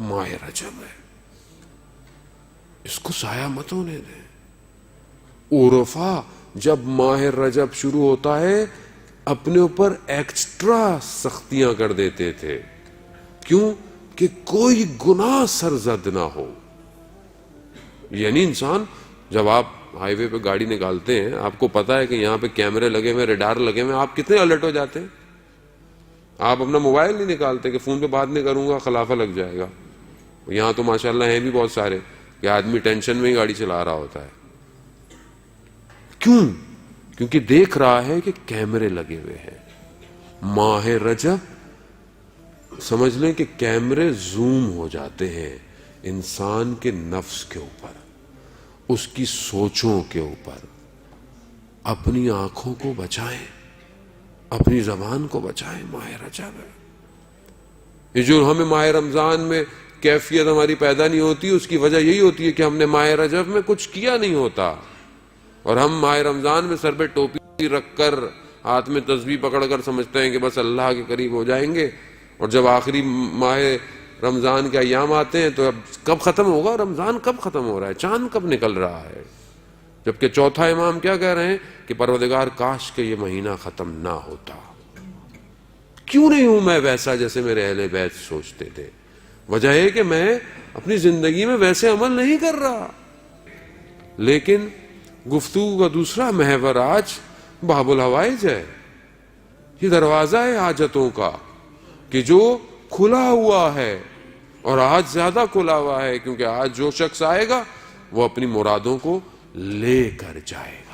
ماہ رجب ہے، اس کو ضائع مت ہونے دیں۔ عرفا جب ماہ رجب شروع ہوتا ہے اپنے اوپر ایکسٹرا سختیاں کر دیتے تھے، کیوں؟ کہ کوئی گناہ سرزد نہ ہو۔ یعنی انسان جب آپ ہائی وے پہ گاڑی نکالتے ہیں، آپ کو پتا ہے کہ یہاں پہ کیمرے لگے ہوئے، ریڈار لگے ہوئے، آپ کتنے الرٹ ہو جاتے ہیں؟ آپ اپنا موبائل نہیں نکالتے کہ فون پہ بات نہیں کروں گا خلافہ لگ جائے گا۔ یہاں تو ماشاءاللہ ہیں بھی بہت سارے کہ آدمی ٹینشن میں ہی گاڑی چلا رہا ہوتا ہے۔ کیوں؟ کیونکہ دیکھ رہا ہے کہ کیمرے لگے ہوئے ہیں۔ ماہ رجب سمجھ لیں کہ کیمرے زوم ہو جاتے ہیں انسان کے نفس کے اوپر، اس کی سوچوں کے اوپر۔ اپنی آنکھوں کو بچائیں، اپنی زبان کو بچائیں، ماہ رجب ہے۔ یہ جو ہمیں ماہ رمضان میں کیفیت ہماری پیدا نہیں ہوتی، اس کی وجہ یہی ہوتی ہے کہ ہم نے ماہ رجب میں کچھ کیا نہیں ہوتا، اور ہم ماہ رمضان میں سر پہ ٹوپی رکھ کر ہاتھ میں تسبیح پکڑ کر سمجھتے ہیں کہ بس اللہ کے قریب ہو جائیں گے، اور جب آخری ماہ رمضان کے ایام آتے ہیں تو اب کب ختم ہوگا رمضان، کب ختم ہو رہا ہے، چاند کب نکل رہا ہے، جبکہ چوتھا امام کیا کہہ رہے ہیں کہ پروردگار کاش کہ یہ مہینہ ختم نہ ہوتا۔ کیوں نہیں ہوں میں ویسا جیسے میرے اہل بیت سوچتے تھے؟ وجہ ہے کہ میں اپنی زندگی میں ویسے عمل نہیں کر رہا۔ لیکن گفتگو کا دوسرا محور آج باب الحوائج ہے، یہ دروازہ ہے حاجتوں کا کہ جو کھلا ہوا ہے، اور آج زیادہ کھلا ہوا ہے کیونکہ آج جو شخص آئے گا وہ اپنی مرادوں کو لے کر جائے گا۔